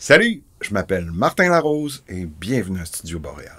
Salut, je m'appelle Martin Larose et bienvenue à Studio Boréal.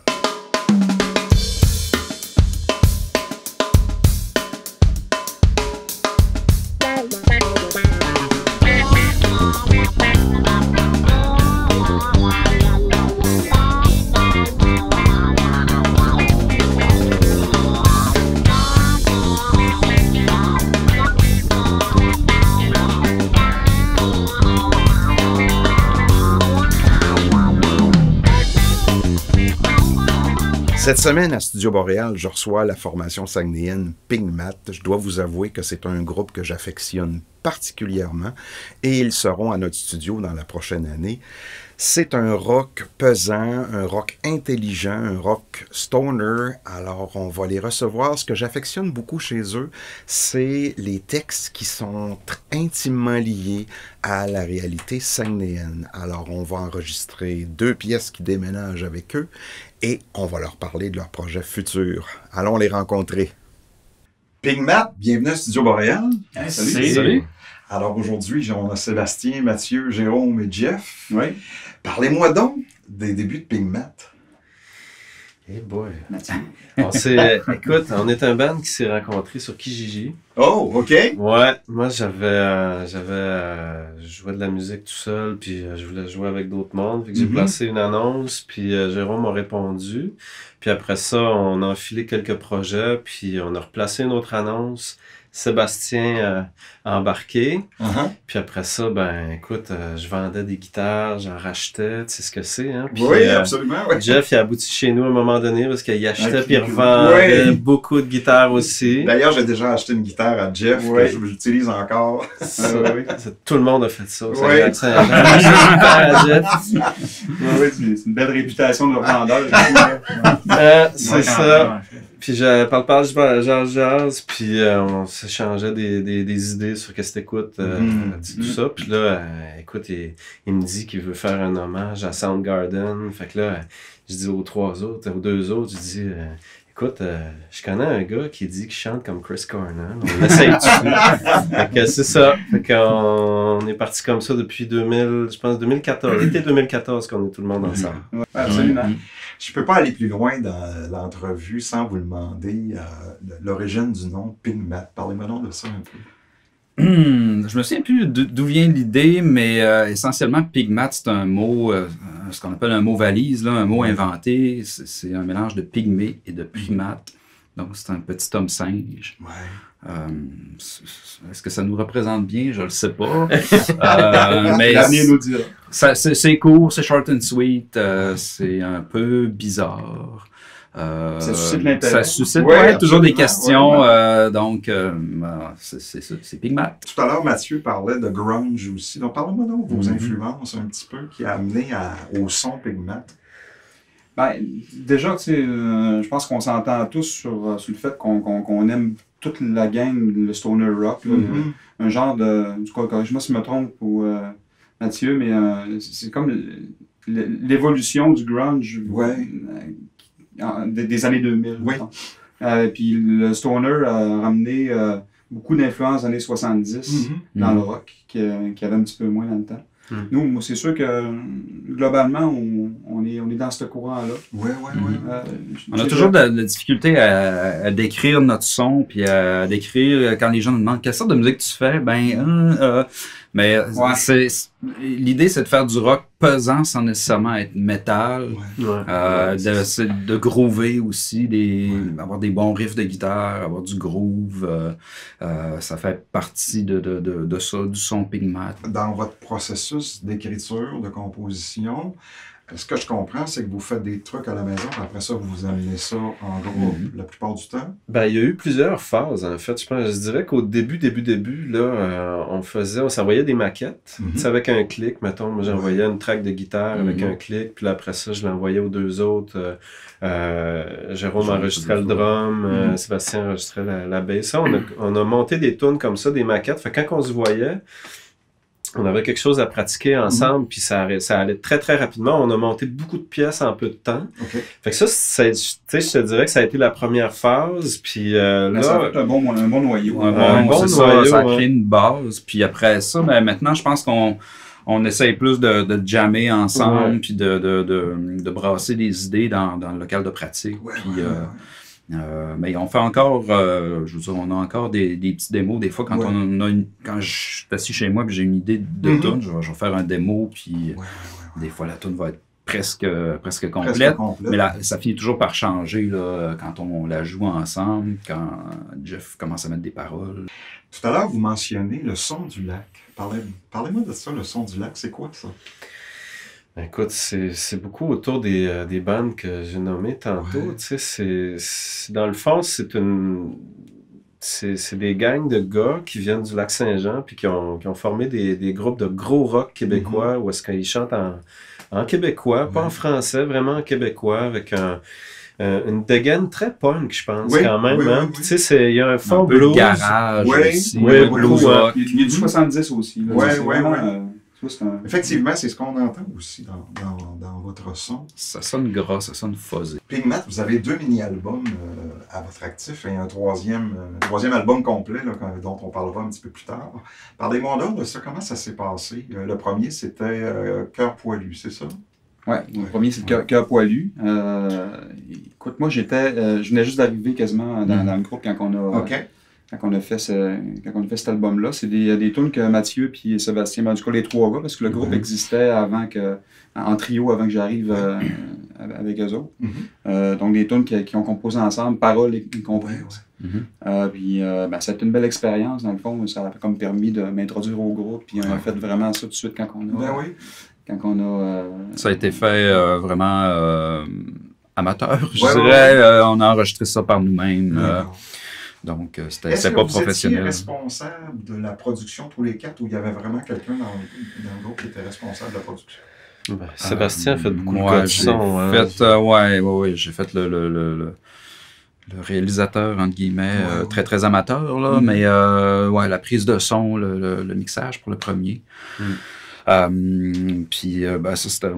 Cette semaine, à Studio Boréal, je reçois la formation saguenayenne Pigmat. Je dois vous avouer que c'est un groupe que j'affectionne particulièrement et ils seront à notre studio dans la prochaine année. C'est un rock pesant, un rock intelligent, un rock stoner. Alors, on va les recevoir. Ce que j'affectionne beaucoup chez eux, c'est les textes qui sont intimement liés à la réalité saguenayenne. Alors, on va enregistrer 2 pièces qui déménagent avec eux et on va leur parler de leurs projets futurs. Allons les rencontrer. Pigmat, bienvenue à Studio Boréal. Hey, salut. Alors aujourd'hui, on a Sébastien, Mathieu, Jérôme et Jeff. Oui. Parlez-moi donc des débuts de Pigmat. Hey boy. Mathieu. Écoute, on est un band qui s'est rencontré sur Kijiji. Oh, OK. Ouais, moi je jouais de la musique tout seul, puis je voulais jouer avec d'autres mondes. Fait que j'ai placé une annonce, puis Jérôme m'a répondu. Puis après ça, on a enfilé quelques projets, puis on a replacé une autre annonce. Sébastien a embarqué. Puis après ça, écoute, je vendais des guitares, j'en rachetais, tu sais ce que c'est, hein? Puis, oui, absolument. Oui. Jeff, il a abouti chez nous à un moment donné parce qu'il achetait puis il revendait beaucoup de guitares aussi. D'ailleurs, j'ai déjà acheté une guitare à Jeff que j'utilise encore. Tout le monde a fait ça. Oui. J'ai acheté une guitare à Jeff. Oui, c'est une belle réputation de revendeur. C'est ça. Puis jase, puis on s'échangeait des idées sur qu'est-ce que t'écoutes, tout ça. Puis là, écoute, il me dit qu'il veut faire un hommage à Soundgarden. Fait que là, je dis aux 2 autres, je dis, écoute, je connais un gars qui dit qu'il chante comme Chris Cornell. On essaye dessus. Fait que c'est ça. Fait qu'on est parti comme ça depuis 2014. L'été 2014 qu'on est tout le monde ensemble. Ouais, absolument. Je ne peux pas aller plus loin dans l'entrevue sans vous demander l'origine du nom Pigmat. Parlez-moi donc de ça un peu. Je me souviens plus d'où vient l'idée, mais essentiellement, Pigmat, c'est un mot, ce qu'on appelle un mot valise, là, un mot inventé. C'est un mélange de pygmée et de primate. Donc, c'est un petit homme singe. Ouais. Est-ce que ça nous représente bien? Je ne le sais pas. Mais l'avenir nous dira. C'est court, c'est short and sweet, c'est un peu bizarre. Ça suscite l'intérêt. Ça suscite toujours des absolument. questions. Donc, c'est Pigmat. Tout à l'heure, Mathieu parlait de grunge aussi. Donc, parlez-moi donc de vos influences un petit peu qui a amené au son Pigmat. Déjà, tu sais, je pense qu'on s'entend tous sur le fait qu'on aime toute la gang, le stoner rock. Là, un genre de... Du coup, corrige-moi si je me trompe, ou Mathieu, mais c'est comme l'évolution du grunge des années 2000. Oui. Puis le stoner a ramené beaucoup d'influences des années 70 dans le rock, qui avait un petit peu moins dans le temps. Nous, c'est sûr que globalement, on est dans ce courant-là. Oui. On a toujours de la difficulté à décrire notre son, puis à décrire quand les gens nous demandent quelle sorte de musique tu fais. Mais l'idée, c'est de faire du rock pesant sans nécessairement être métal, de groover aussi, avoir des bons riffs de guitare, avoir du groove. Ça fait partie de ça, du son Pigmat. Dans votre processus d'écriture, de composition, ce que je comprends, c'est que vous faites des trucs à la maison, après ça, vous amenez ça en groupe la plupart du temps? Il y a eu plusieurs phases, en fait. Je dirais qu'au début, là, on s'envoyait des maquettes. Tu sais, avec un clic, mettons, moi j'envoyais une track de guitare avec un clic, puis là, après ça, je l'envoyais aux 2 autres. Jérôme enregistrait le drum, Sébastien enregistrait la bass. On a monté des tunes comme ça, des maquettes. Fait que quand on se voyait, on avait quelque chose à pratiquer ensemble, puis ça allait très, très rapidement. On a monté beaucoup de pièces en peu de temps. Fait que ça, je te dirais que ça a été la première phase, puis là... Ça a fait un bon noyau. Un bon noyau, ça a créé une base. Puis après ça, maintenant, je pense qu'on on essaye plus de jammer ensemble, puis de brasser des idées dans le local de pratique. Mais on fait encore, je veux dire, on a encore des petits démos. Des fois, quand quand je suis assis chez moi et j'ai une idée de tune, je vais faire un démo, puis des fois la tune va être presque complète. Mais là, ça finit toujours par changer là, quand on la joue ensemble, quand Jeff commence à mettre des paroles. Tout à l'heure, vous mentionnez le son du lac. Parlez-moi de ça, le son du lac. C'est quoi ça? Écoute, c'est beaucoup autour des bandes que j'ai nommées tantôt. Tu sais, dans le fond, c'est des gangs de gars qui viennent du Lac-Saint-Jean puis qui ont formé des groupes de gros rock québécois où est-ce qu'ils chantent en québécois, pas en français, vraiment en québécois, avec une dégaine très punk, je pense, quand même. Puis, tu sais, il y a un fond blues. Garage aussi. Blues rock. Il y a du 70 aussi. Effectivement, c'est ce qu'on entend aussi dans votre son. Ça sonne gras, ça sonne fuzzé. Pigmat, vous avez 2 mini-albums à votre actif et un troisième album complet là, dont on parlera un petit peu plus tard. Parlez-moi donc de ça, comment ça s'est passé? Le premier, c'était Cœur poilu, c'est ça? Oui, le premier, c'est Cœur poilu. Écoute, moi, je venais juste d'arriver quasiment dans le groupe quand on a fait cet album-là. C'est des tunes que Mathieu et Sébastien, en tout cas les 3 gars, parce que le groupe existait en trio avant que j'arrive avec eux autres. Donc des tunes qui ont composé ensemble, paroles y compris. Puis ça a été une belle expérience, dans le fond. Ça a comme permis de m'introduire au groupe, puis on a fait vraiment ça tout de suite quand on a... Ça a été fait vraiment amateur, je dirais. On a enregistré ça par nous-mêmes. Donc, c'était pas professionnel. Est-ce que vous étiez responsable de la production tous les 4 ou il y avait vraiment quelqu'un dans le groupe qui était responsable de la production? Sébastien a fait beaucoup de son. J'ai fait le réalisateur, entre guillemets, très, très amateur, là, mais la prise de son, le mixage pour le premier. Puis ça c'était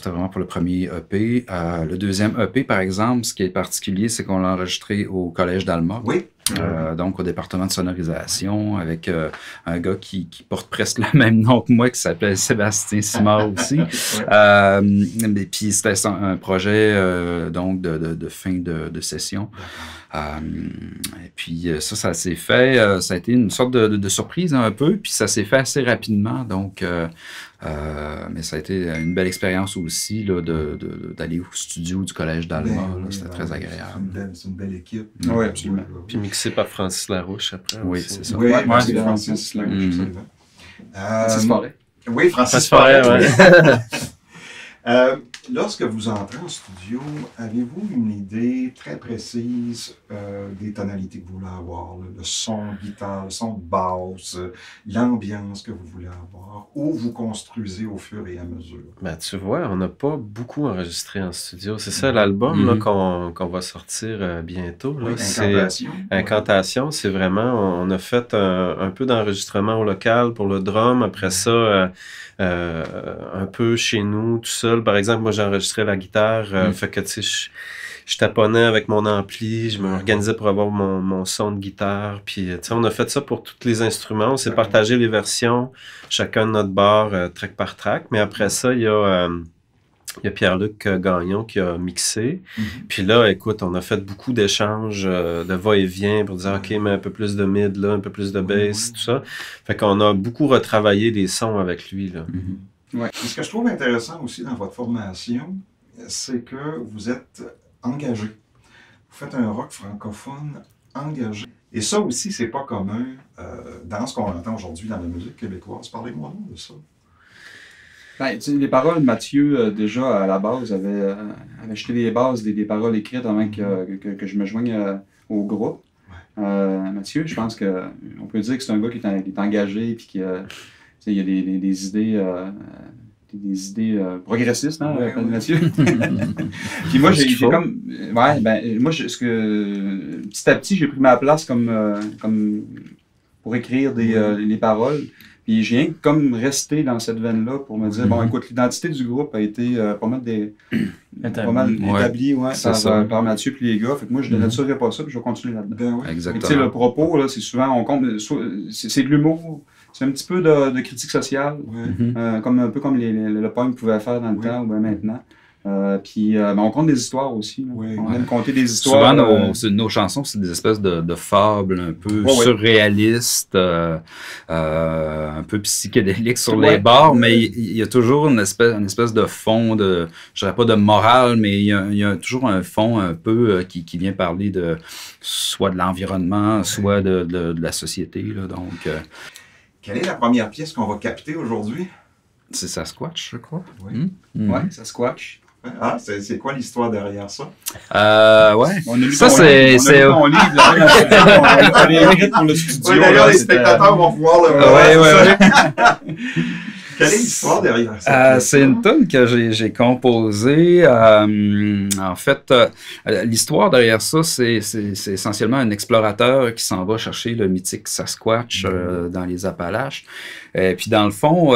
vraiment pour le premier EP. Le deuxième EP, par exemple, ce qui est particulier, c'est qu'on l'a enregistré au Collège d'Alma. Donc au département de sonorisation, avec un gars qui porte presque le même nom que moi, qui s'appelle Sébastien Simard aussi. Mais puis c'était un projet donc de fin de session. Et puis ça s'est fait, ça a été une sorte de surprise un peu, puis ça s'est fait assez rapidement, donc mais ça a été une belle expérience aussi là, d'aller au studio du Collège d'Alma, c'était très agréable. C'est une belle équipe. Oui, absolument. Puis mixé par Francis Larouche après. Oui, c'est ça. Oui, Francis Larouche, absolument. Francis Forêt. Oui, Francis Forêt. Lorsque vous entrez en studio, avez-vous une idée très précise des tonalités que vous voulez avoir, le son de guitare, le son de basse, l'ambiance que vous voulez avoir, ou vous construisez au fur et à mesure? Ben, tu vois, on n'a pas beaucoup enregistré en studio. C'est ça l'album là, qu'on va sortir bientôt. Là. Incantation. Incantation, c'est vraiment, on a fait un peu d'enregistrement au local pour le drum. Après ça, un peu chez nous, tout seul. Par exemple, moi, j'ai enregistré la guitare. Fait que, tu sais, je taponnais avec mon ampli, je m'organisais pour avoir mon son de guitare. Puis, tu sais, on a fait ça pour tous les instruments. On s'est partagé les versions, chacun de notre bar, track par track. Mais après ça, il y a Pierre-Luc Gagnon qui a mixé. Puis là, écoute, on a fait beaucoup d'échanges de va-et-vient pour dire, OK, mais un peu plus de mid, là, un peu plus de bass, tout ça. Fait qu'on a beaucoup retravaillé des sons avec lui, là. Ce que je trouve intéressant aussi dans votre formation, c'est que vous êtes engagé. Vous faites un rock francophone engagé. Et ça aussi, c'est pas commun dans ce qu'on entend aujourd'hui dans la musique québécoise. Parlez-moi donc de ça. Ben, les paroles, Mathieu, déjà à la base, avait jeté les bases des paroles écrites avant que je me joigne au groupe. Mathieu, je pense qu'on peut dire que c'est un gars qui est engagé et il y a des idées progressistes, hein, Mathieu. Puis moi, j'ai comme... petit à petit, j'ai pris ma place comme pour écrire les paroles. Puis j'ai comme resté dans cette veine-là pour me dire, bon, écoute, l'identité du groupe a été pas mal établie par Mathieu et les gars. Fait que moi, je ne dénaturerai pas ça, puis je vais continuer là-dedans. Exactement. Le propos, là, c'est souvent, on compte, c'est de l'humour. C'est un petit peu de critique sociale, un peu comme le punk pouvait faire dans le temps ou bien maintenant. Puis on compte des histoires aussi. On aime compter des histoires. Souvent, nos chansons, c'est des espèces de fables un peu surréalistes, un peu psychédéliques sur les bords, mais il y a toujours une espèce de fond, je dirais pas de morale, mais il y a toujours un fond un peu qui vient parler soit de l'environnement, soit de la société. Là, donc, quelle est la première pièce qu'on va capter aujourd'hui? C'est Sasquatch, je crois. Oui, Sasquatch. Ah, c'est quoi l'histoire derrière ça? Ouais. On a lu ça, c'est ton livre. On l'a écrit pour le studio. Oui, d'ailleurs, les spectateurs vont pouvoir le voir. Quelle est l'histoire derrière ça? C'est une tune que j'ai composée. En fait, l'histoire derrière ça, c'est essentiellement un explorateur qui s'en va chercher le mythique Sasquatch dans les Appalaches. Et puis dans le fond,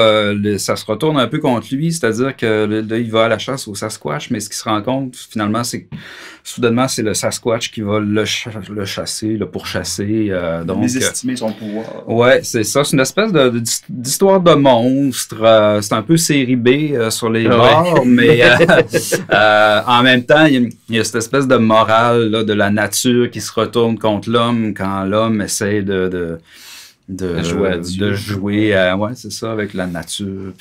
ça se retourne un peu contre lui, c'est-à-dire que là, il va à la chasse au Sasquatch, mais ce qu'il se rend compte finalement, c'est que soudainement, c'est le Sasquatch qui va le chasser, le pourchasser. Donc, mésestimer son pouvoir. Ouais, c'est ça. C'est une espèce d'histoire de monstre. C'est un peu série B sur les bords, mais en même temps, il y a cette espèce de morale là, de la nature qui se retourne contre l'homme quand l'homme essaie de jouer c'est ça, avec la nature.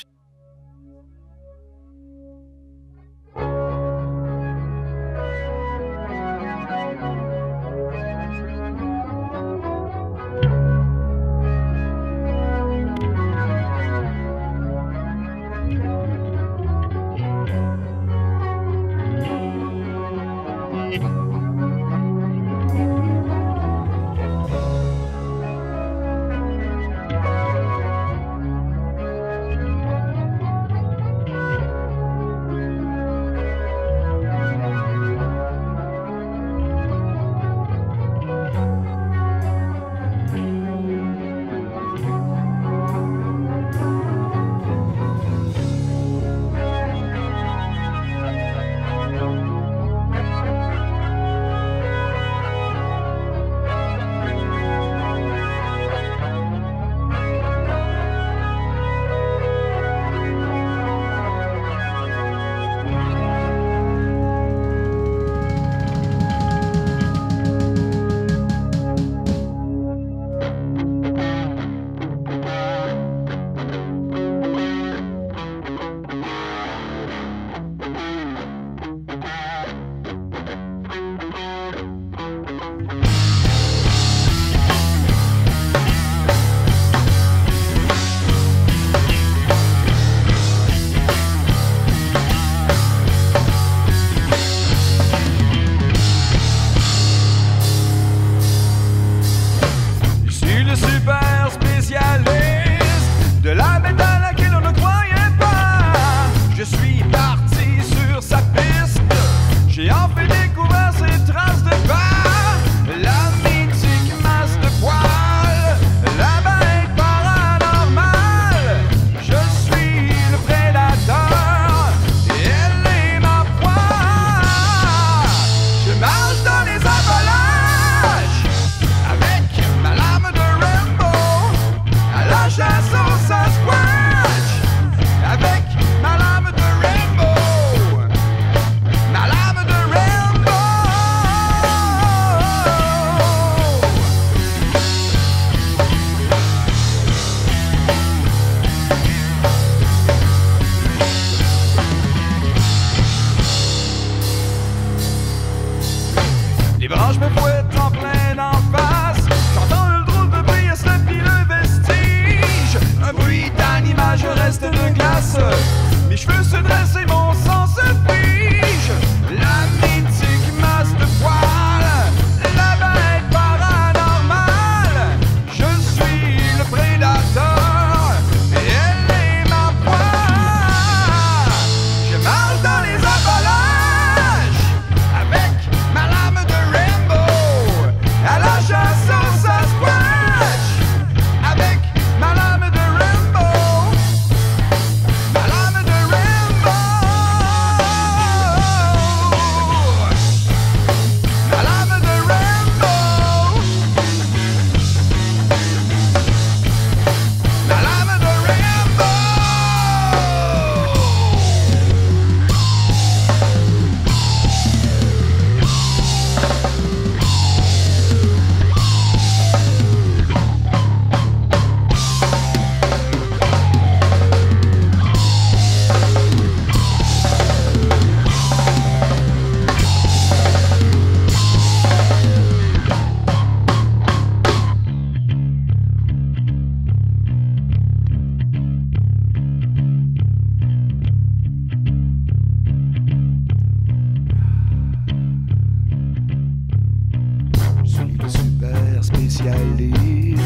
spécialiste.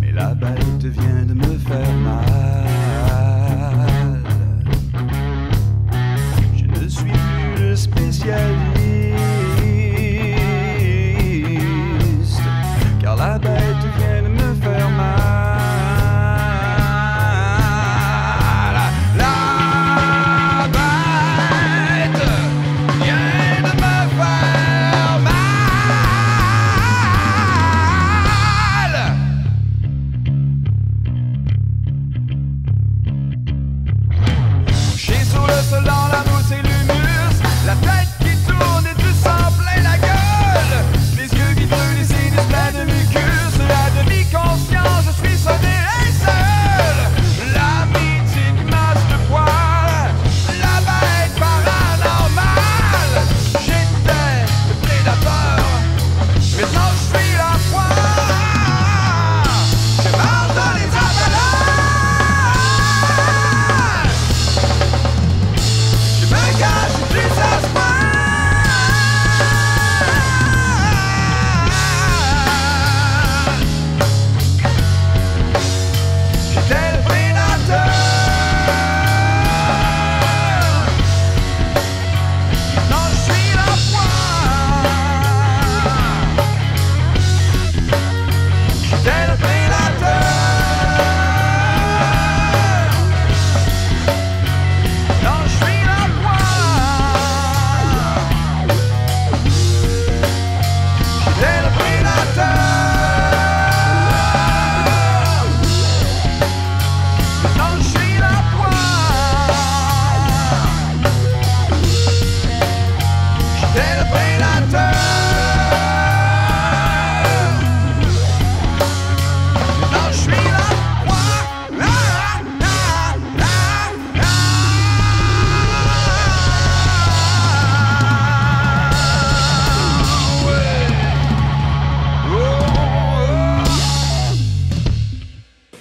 Mais la bête vient de me faire mal. Je ne suis plus le spécialiste, car la bête vient de me faire mal. Dans la mousse et l'humus, la tête qui tourne et du sang plein la gueule, les yeux qui brûlent et sinus pleins de mucus, à demi-conscient, je suis sonné et seul. La mythique masse de poils, la bête paranormale. J'étais le prédateur, maintenant je suis la proie. Je marche dans les avalanches.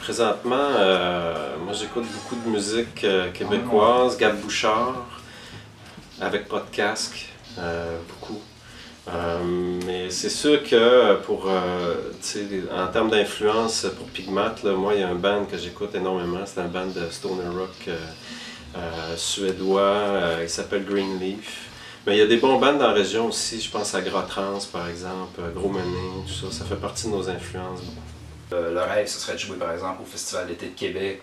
Présentement, moi j'écoute beaucoup de musique québécoise, Gab Bouchard, avec pas de casque, beaucoup. Mais c'est sûr que pour, en termes d'influence pour Pigmat, là, moi il y a un band que j'écoute énormément, c'est un band de stoner rock suédois, il s'appelle Greenleaf. Mais il y a des bons bands dans la région aussi, je pense à Gras Trans par exemple, Gros Mené, tout ça, ça fait partie de nos influences. Le rêve, ce serait de jouer par exemple au Festival d'été de Québec,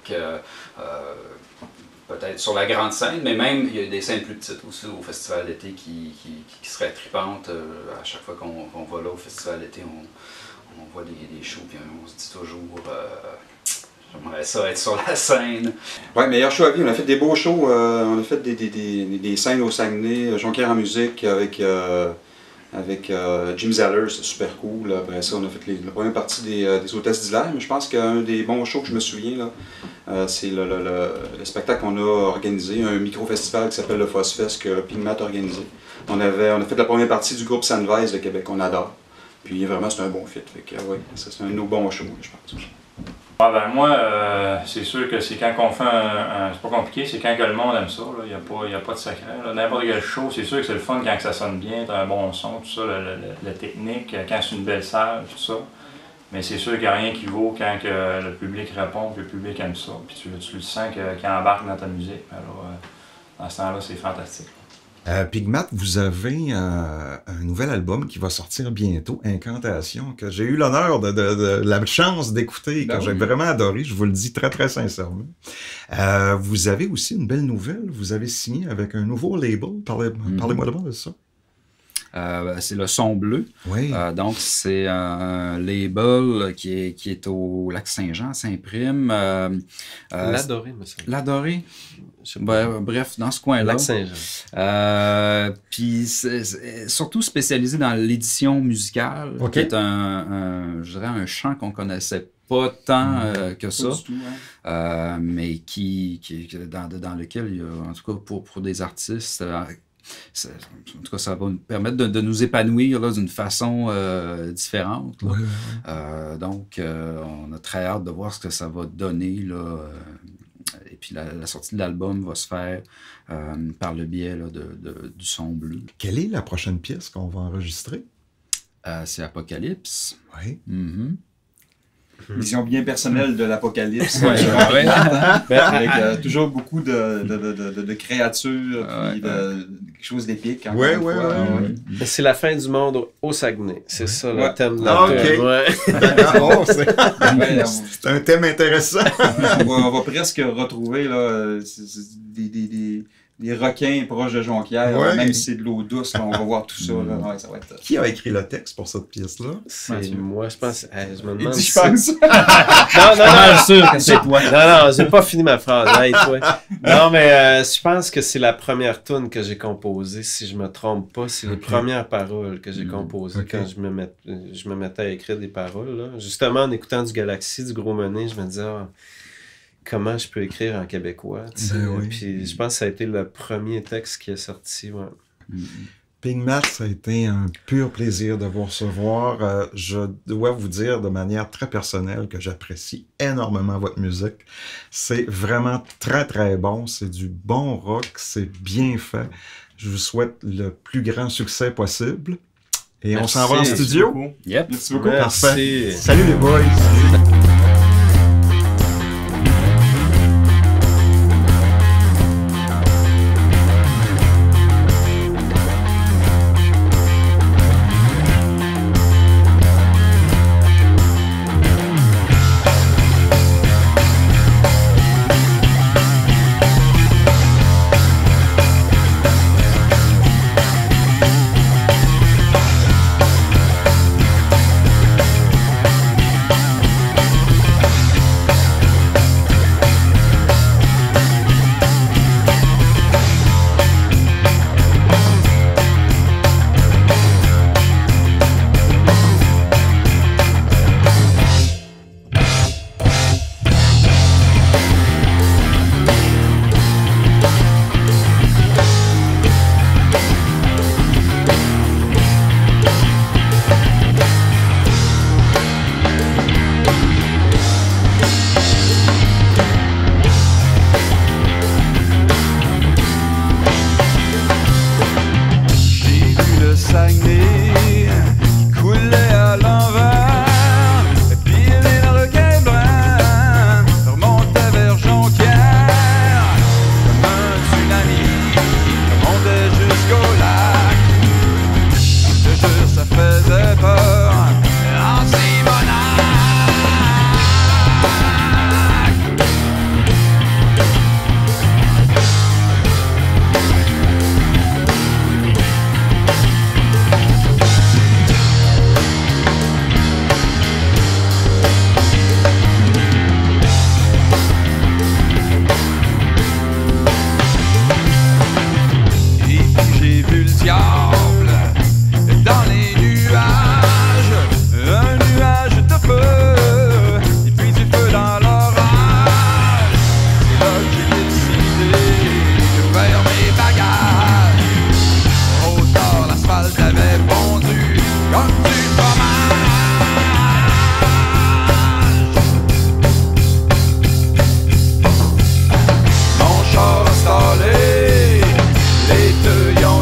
peut-être sur la grande scène, mais même il y a des scènes plus petites aussi au Festival d'été qui seraient tripantes. À chaque fois qu'on va là au Festival d'été, on voit des shows et on se dit toujours j'aimerais ça être sur la scène. Ouais, meilleur show à vie, on a fait des beaux shows, on a fait des scènes au Saguenay, Jonquière en musique avec Jim Zeller, c'est super cool. Après ça, on a fait la première partie des Hôtesses d'Hilaire, mais je pense qu'un des bons shows que je me souviens, c'est le spectacle qu'on a organisé, un micro-festival qui s'appelle le Fosfest que Pigmat a organisé. On a fait la première partie du groupe Sandvise de Québec, on adore. Puis vraiment, c'est un bon fit. Fait que, ouais, ça, c'est un de nos bons shows, je pense. Ah ben moi, c'est sûr que c'est quand on fait c'est pas compliqué, c'est quand que le monde aime ça, il n'y a pas de secret. N'importe quel show, c'est sûr que c'est le fun quand ça sonne bien, t'as un bon son, tout ça, la technique, quand c'est une belle salle, tout ça. Mais c'est sûr qu'il n'y a rien qui vaut quand que le public répond, que le public aime ça, puis tu le sens qu'il embarque dans ta musique. Alors, dans ce temps-là, c'est fantastique. Pigmat, vous avez un nouvel album qui va sortir bientôt, Incantation, que j'ai eu l'honneur de la chance d'écouter, que j'ai vraiment adoré, je vous le dis très très sincèrement. Vous avez aussi une belle nouvelle, vous avez signé avec un nouveau label, parlez-moi d'abord de ça. C'est le Son Bleu. Oui. Donc, c'est un label qui est au Lac-Saint-Jean, Saint-Prime. L'Adoré, me semble. L'Adoré. Bref, dans ce coin-là. Lac-Saint-Jean. Puis, c'est surtout spécialisé dans l'édition musicale, qui est je dirais un champ qu'on connaissait pas tant que ça, tout, ouais. mais dans lequel il y a, en tout cas pour des artistes, en tout cas, ça va nous permettre de nous épanouir là, d'une façon différente. Là. Ouais. Donc, on a très hâte de voir ce que ça va donner. Là. Et puis la sortie de l'album va se faire par le biais là, du son bleu. Quelle est la prochaine pièce qu'on va enregistrer? C'est Apocalypse. Oui. Mm-hmm. Vision bien personnelle de l'apocalypse. Ouais. Avec toujours beaucoup de créatures, puis quelque chose d'épique. Ouais. C'est la fin du monde au Saguenay. C'est ça le thème de Ah, la tune. ok. Ouais. D'accord, c'est un thème intéressant. On va presque retrouver là, des requins proches de Jonquière, Ouais. même si c'est de l'eau douce, là, on va voir tout ça. Là. Ouais, ça va être... Qui a écrit le texte pour cette pièce-là? C'est moi, je pense. Je me Il demande. dit, je pense. Non. sûr que c'est toi. Non, j'ai pas fini ma phrase. Hey, toi. Non, mais je pense que c'est la première tune que j'ai composée, si je me trompe pas. C'est les premières paroles que j'ai composées quand je me mettais à écrire des paroles. Là. Justement, en écoutant du Galaxy, du Gros Mené, je me disais comment je peux écrire en québécois. Oui. Puis je pense que ça a été le premier texte qui est sorti. Ouais. Ping Mat, ça a été un pur plaisir de vous recevoir. Je dois vous dire de manière très personnelle que j'apprécie énormément votre musique. C'est vraiment très, très bon. C'est du bon rock. C'est bien fait. Je vous souhaite le plus grand succès possible. Et Merci. on s'en va en studio. Yep. Merci beaucoup. Merci. Parfait. Salut les boys.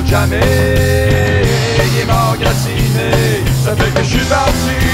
jamais. Il est mort gratiné, ça fait que je suis parti.